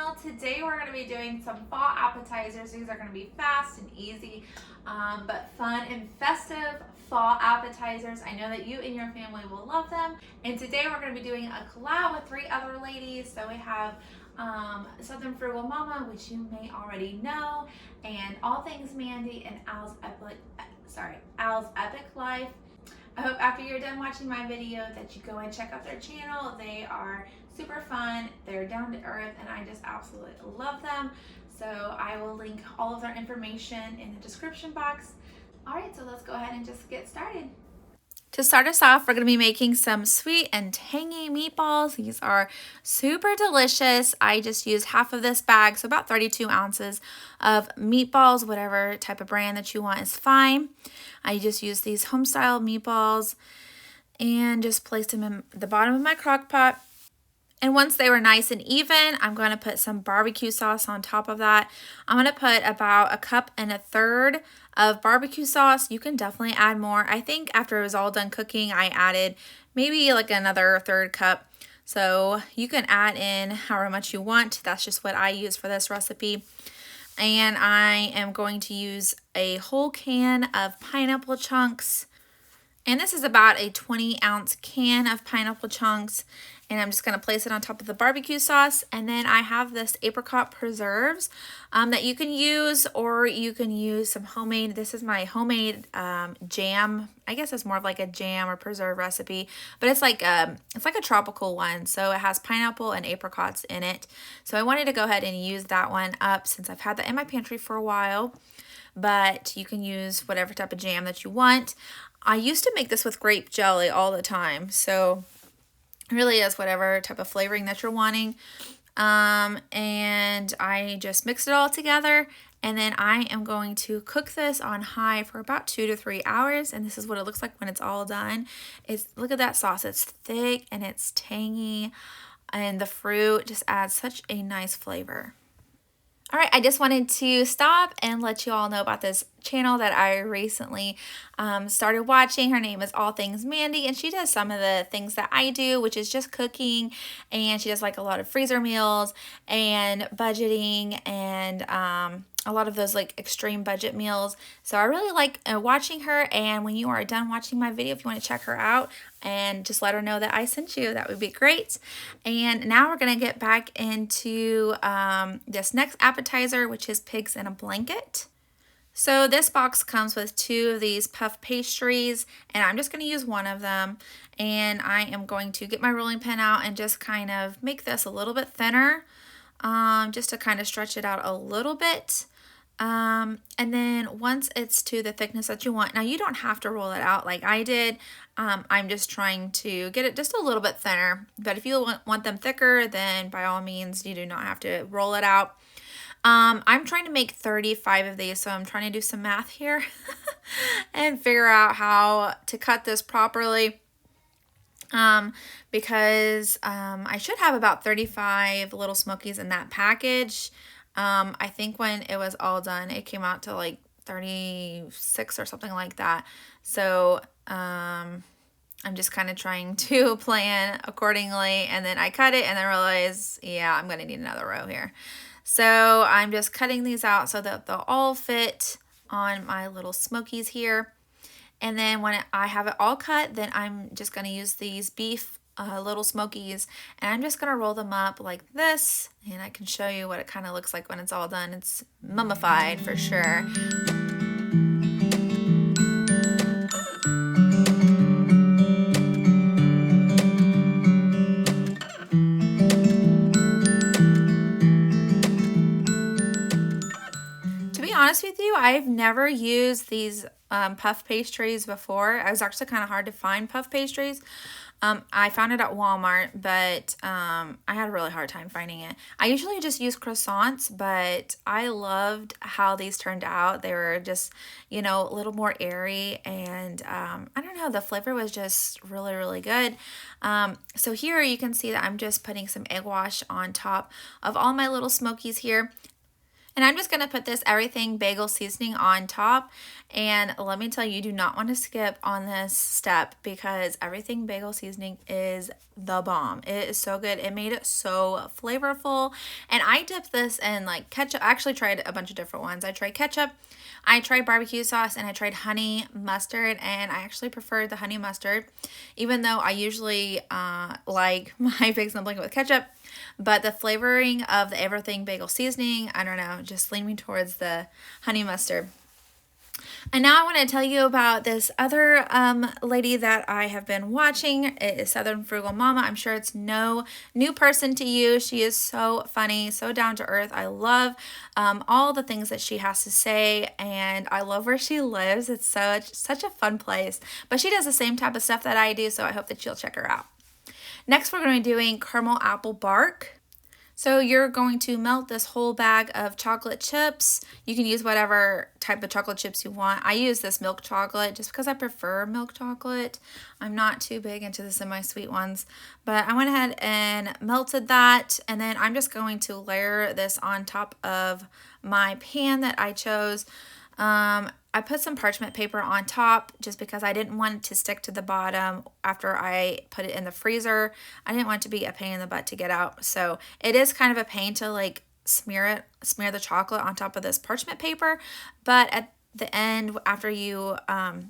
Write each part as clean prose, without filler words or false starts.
channel. Today we're going to be doing some fall appetizers. These are going to be fast and easy, but fun and festive fall appetizers. I know that you and your family will love them. And today we're going to be doing a collab with 3 other ladies. So we have Southern Frugal Momma, which you may already know, and All Things Mandy and Al's Epic Life. I hope after you're done watching my video that you go and check out their channel. They are super fun, they're down to earth, and I just absolutely love them. So I will link all of their information in the description box. All right, so let's go ahead and just get started. To start us off, we're going to be making some sweet and tangy meatballs. These are super delicious. I just used half of this bag, so about 32 ounces of meatballs. Whatever type of brand that you want is fine. I just used these home-style meatballs and just placed them in the bottom of my crock pot. And once they were nice and even, I'm going to put some barbecue sauce on top of that. I'm going to put about 1.33 cups of barbecue sauce. You can definitely add more. I think after it was all done cooking, I added maybe like another 1/3 cup. So you can add in however much you want. That's just what I use for this recipe. And I am going to use a whole can of pineapple chunks. And this is about a 20-ounce can of pineapple chunks. And I'm just going to place it on top of the barbecue sauce. And then I have this apricot preserves that you can use, or you can use some homemade. This is my homemade jam. I guess it's more of like a jam or preserve recipe, but it's like a tropical one. So it has pineapple and apricots in it. So I wanted to go ahead and use that one up since I've had that in my pantry for a while. But you can use whatever type of jam that you want. I used to make this with grape jelly all the time, so it really is whatever type of flavoring that you're wanting. And I just mixed it all together, and then I am going to cook this on high for about 2 to 3 hours, and this is what it looks like when it's all done. Look at that sauce. It's thick and it's tangy, and the fruit just adds such a nice flavor. All right, I just wanted to stop and let you all know about this channel that I recently started watching. Her name is All Things Mandy, and she does some of the things that I do, which is just cooking, and she does like a lot of freezer meals and budgeting and a lot of those like extreme budget meals. So I really like watching her, and when you are done watching my video, if you want to check her out and just let her know that I sent you, that would be great. And now we're going to get back into this next appetizer, which is pigs in a blanket. So this box comes with 2 of these puff pastries, and I'm just going to use one of them. And I am going to get my rolling pin out and just kind of make this a little bit thinner, just to kind of stretch it out a little bit. And then once it's to the thickness that you want, now you don't have to roll it out like I did. I'm just trying to get it just a little bit thinner, but if you want them thicker, then by all means, you do not have to roll it out. I'm trying to make 35 of these, so I'm trying to do some math here and figure out how to cut this properly. Because I should have about 35 little smokies in that package. I think when it was all done, it came out to like 36 or something like that. So I'm just kind of trying to plan accordingly, and then I cut it and then realize, yeah, I'm going to need another row here. So I'm just cutting these out so that they'll all fit on my little smokies here. And then when I have it all cut, then I'm just going to use these beef little smokies, and I'm just going to roll them up like this, and I can show you what it kind of looks like when it's all done. It's mummified for sure. Honest with you, I've never used these puff pastries before. It was actually kind of hard to find puff pastries. I found it at Walmart, but I had a really hard time finding it. I usually just use croissants, but I loved how these turned out. They were just, you know, a little more airy, and I don't know, the flavor was just really, really good. So here you can see that I'm just putting some egg wash on top of all my little smokies here. And I'm just going to put this everything bagel seasoning on top. And let me tell you, you do not want to skip on this step because everything bagel seasoning is the bomb. It is so good. It made it so flavorful. And I dipped this in like ketchup. I actually tried a bunch of different ones. I tried ketchup, I tried barbecue sauce, and I tried honey mustard. And I actually preferred the honey mustard, even though I usually like my big dumpling with ketchup. But the flavoring of the everything bagel seasoning, I don't know, just leaned me towards the honey mustard. And now I want to tell you about this other lady that I have been watching. It is Southern Frugal Momma. I'm sure it's no new person to you. She is so funny, so down to earth. I love all the things that she has to say, and I love where she lives. It's such a fun place. But she does the same type of stuff that I do, so I hope that you'll check her out. Next, we're going to be doing caramel apple bark. So you're going to melt this whole bag of chocolate chips. You can use whatever type of chocolate chips you want. I use this milk chocolate just because I prefer milk chocolate. I'm not too big into the semi-sweet ones. But I went ahead and melted that. And then I'm just going to layer this on top of my pan that I chose. I put some parchment paper on top just because I didn't want it to stick to the bottom after I put it in the freezer. I didn't want it to be a pain in the butt to get out. So it is kind of a pain to like smear the chocolate on top of this parchment paper. But at the end, after you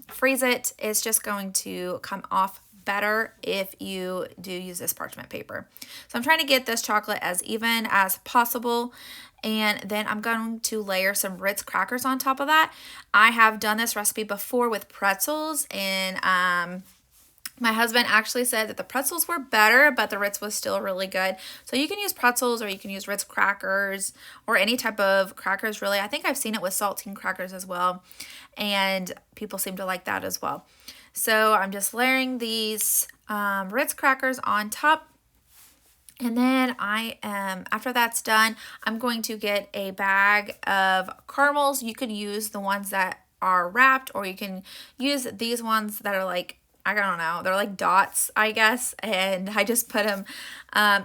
freeze it, it's just going to come off better if you do use this parchment paper. So I'm trying to get this chocolate as even as possible. And then I'm going to layer some Ritz crackers on top of that. I have done this recipe before with pretzels, and my husband actually said that the pretzels were better, but the Ritz was still really good. So you can use pretzels, or you can use Ritz crackers, or any type of crackers really. I think I've seen it with saltine crackers as well, and people seem to like that as well. So I'm just layering these Ritz crackers on top. And then after that's done, I'm going to get a bag of caramels. You can use the ones that are wrapped, or you can use these ones that are like, I don't know, they're like dots, I guess. And I just put them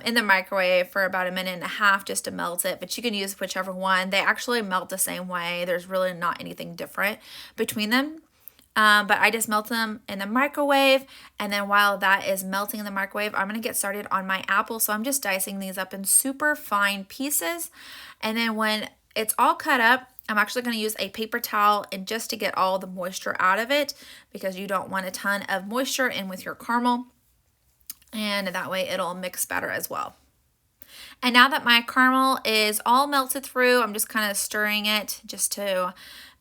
in the microwave for about 1.5 minutes just to melt it. But you can use whichever one. They actually melt the same way. There's really not anything different between them. But I just melt them in the microwave, and then while that is melting in the microwave, I'm going to get started on my apple. So I'm just dicing these up in super fine pieces, and then when it's all cut up, I'm actually going to use a paper towel and just to get all the moisture out of it, because you don't want a ton of moisture in with your caramel, and that way it'll mix better as well. And now that my caramel is all melted through, I'm just kind of stirring it just to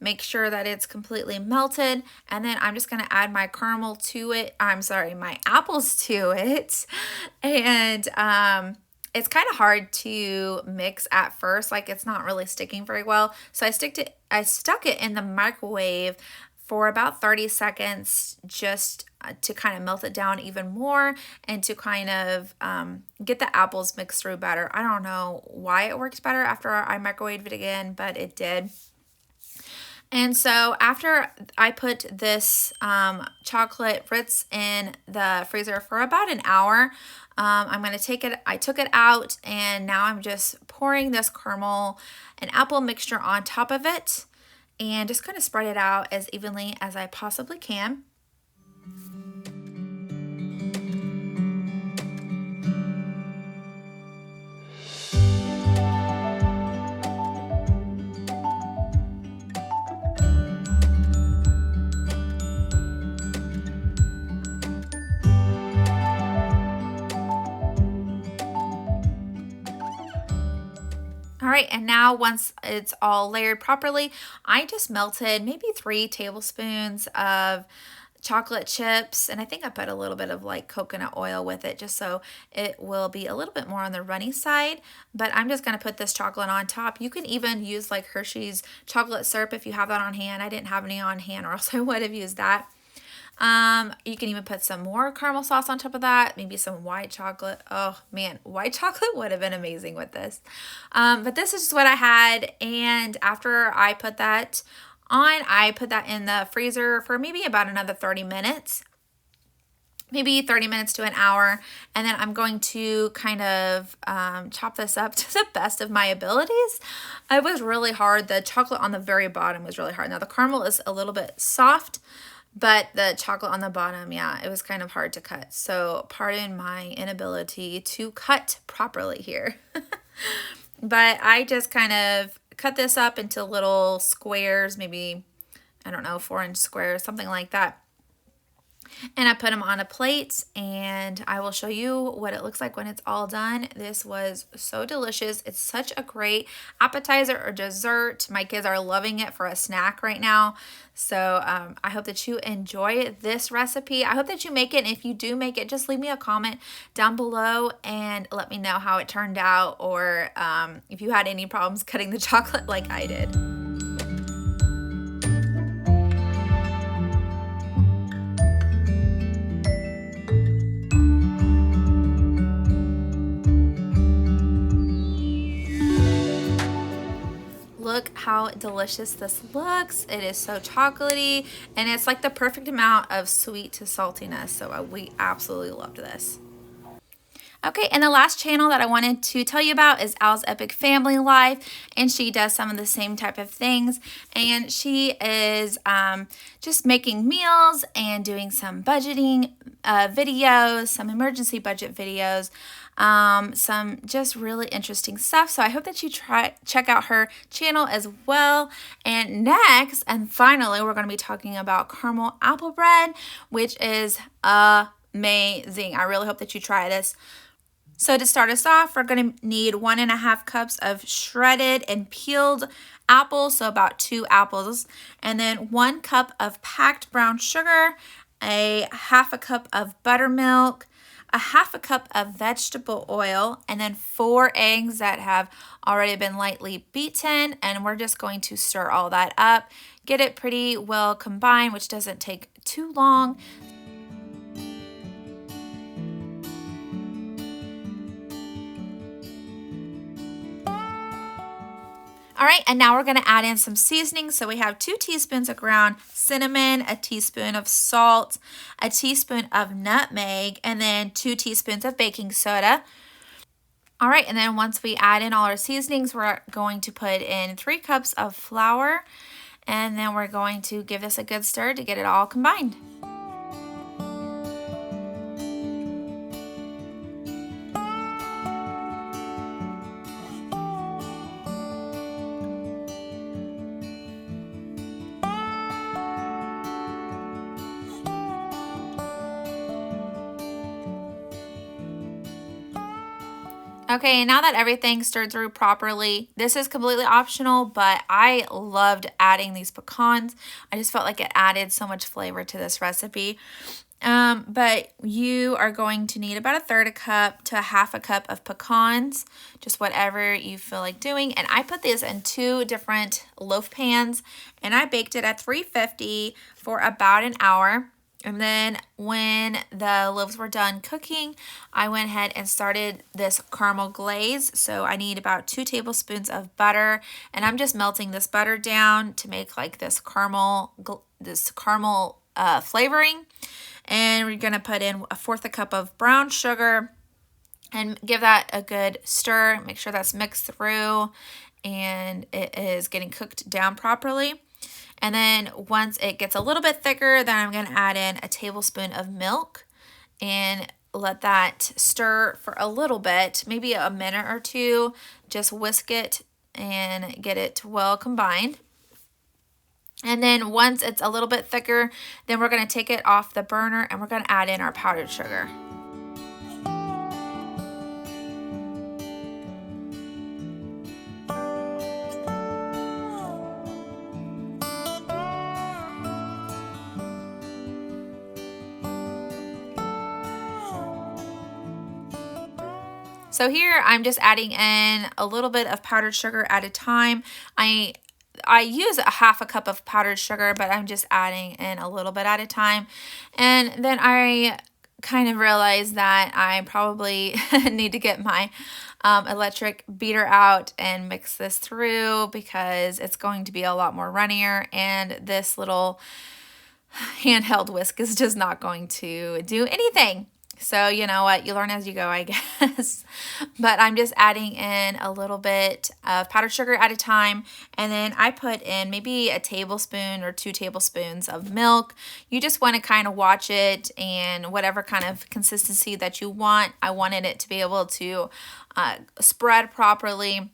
make sure that it's completely melted. And then I'm just going to add my caramel to it. My apples to it. And it's kind of hard to mix at first. Like, it's not really sticking very well. So I stuck it in the microwave for about 30 seconds just to kind of melt it down even more and to kind of get the apples mixed through better. I don't know why it worked better after I microwaved it again, but it did. And so after I put this chocolate Ritz in the freezer for about an hour, I'm going to take it. I took it out, and now I'm just pouring this caramel and apple mixture on top of it and just kind of spread it out as evenly as I possibly can. All right, and now once it's all layered properly, I just melted maybe 3 tablespoons of chocolate chips, and I think I put a little bit of like coconut oil with it just so it will be a little bit more on the runny side. But I'm just going to put this chocolate on top. You can even use like Hershey's chocolate syrup if you have that on hand. I didn't have any on hand, or else I would have used that. You can even put some more caramel sauce on top of that, maybe some white chocolate. Oh man, white chocolate would have been amazing with this. But this is just what I had, and after I put that on, I put that in the freezer for maybe about another 30 minutes. maybe 30 minutes to an hour. And then I'm going to kind of chop this up to the best of my abilities. It was really hard. The chocolate on the very bottom was really hard. Now the caramel is a little bit soft, but the chocolate on the bottom, yeah, it was kind of hard to cut. So pardon my inability to cut properly here. But I just kind of cut this up into little squares, maybe, I don't know, 4-inch squares, something like that. And I put them on a plate, and I will show you what it looks like when it's all done. This was so delicious. It's such a great appetizer or dessert. My kids are loving it for a snack right now. So I hope that you enjoy this recipe. I hope that you make it. And if you do make it, just leave me a comment down below and let me know how it turned out, or if you had any problems cutting the chocolate like I did. Look how delicious this looks. It is so chocolatey, and it's like the perfect amount of sweet to saltiness. So we absolutely loved this. Okay, and the last channel that I wanted to tell you about is Al's Epic Family Life, and she does some of the same type of things, and she is just making meals and doing some budgeting videos, some emergency budget videos, some just really interesting stuff. So I hope that you check out her channel as well. And next and finally, we're going to be talking about caramel apple bread, which is amazing. I really hope that you try this. So to start us off, we're going to need 1.5 cups of shredded and peeled apples, so about 2 apples, and then 1 cup of packed brown sugar, a 1/2 cup of buttermilk, a 1/2 cup of vegetable oil, and then 4 eggs that have already been lightly beaten. And we're just going to stir all that up, get it pretty well combined, which doesn't take too long. All right, and now we're going to add in some seasoning. So we have 2 teaspoons of ground cinnamon, a teaspoon of salt, a teaspoon of nutmeg, and then 2 teaspoons of baking soda. All right, and then once we add in all our seasonings, we're going to put in 3 cups of flour, and then we're going to give this a good stir to get it all combined. Okay, and now that everything's stirred through properly, this is completely optional, but I loved adding these pecans. I just felt like it added so much flavor to this recipe. But you are going to need about 1/3 cup to 1/2 cup of pecans, just whatever you feel like doing. And I put these in 2 different loaf pans, and I baked it at 350 for about an hour. And then when the loaves were done cooking, I went ahead and started this caramel glaze. So I need about 2 tablespoons of butter, and I'm just melting this butter down to make like this caramel flavoring. And we're going to put in 1/4 cup of brown sugar and give that a good stir. Make sure that's mixed through and it is getting cooked down properly. And then once it gets a little bit thicker, then I'm going to add in a tablespoon of milk and let that stir for a little bit, maybe a minute or 2. Just whisk it and get it well combined. And then once it's a little bit thicker, then we're going to take it off the burner and we're going to add in our powdered sugar. So here I'm just adding in a little bit of powdered sugar at a time. I use a 1/2 cup of powdered sugar, but I'm just adding in a little bit at a time. And then I kind of realized that I probably need to get my electric beater out and mix this through because it's going to be a lot more runnier. And this little handheld whisk is just not going to do anything. So you know what, you learn as you go, I guess. But I'm just adding in a little bit of powdered sugar at a time, and then I put in maybe a tablespoon or 2 tablespoons of milk. You just want to kind of watch it, and whatever kind of consistency that you want. I wanted it to be able to spread properly.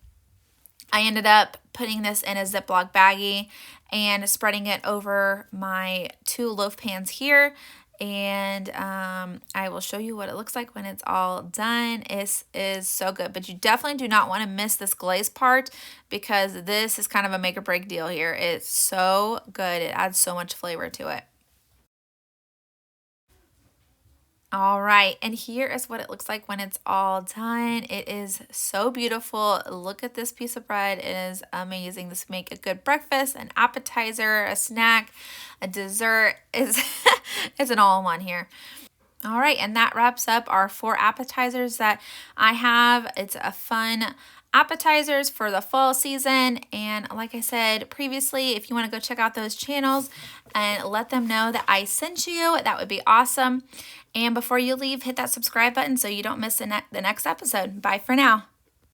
I ended up putting this in a Ziploc baggie and spreading it over my 2 loaf pans here. And I will show you what it looks like when it's all done. It is so good, but you definitely do not want to miss this glaze part, because this is kind of a make or break deal here. It's so good. It adds so much flavor to it. All right, and here is what it looks like when it's all done. It is so beautiful. Look at this piece of bread. It is amazing. This make a good breakfast, an appetizer, a snack, a dessert. It's an all-in-one here. All right, and that wraps up our 4 appetizers that I have. It's a fun appetizers for the fall season. And like I said previously, if you want to go check out those channels and let them know that I sent you, that would be awesome. And before you leave, hit that subscribe button so you don't miss the next episode. Bye for now.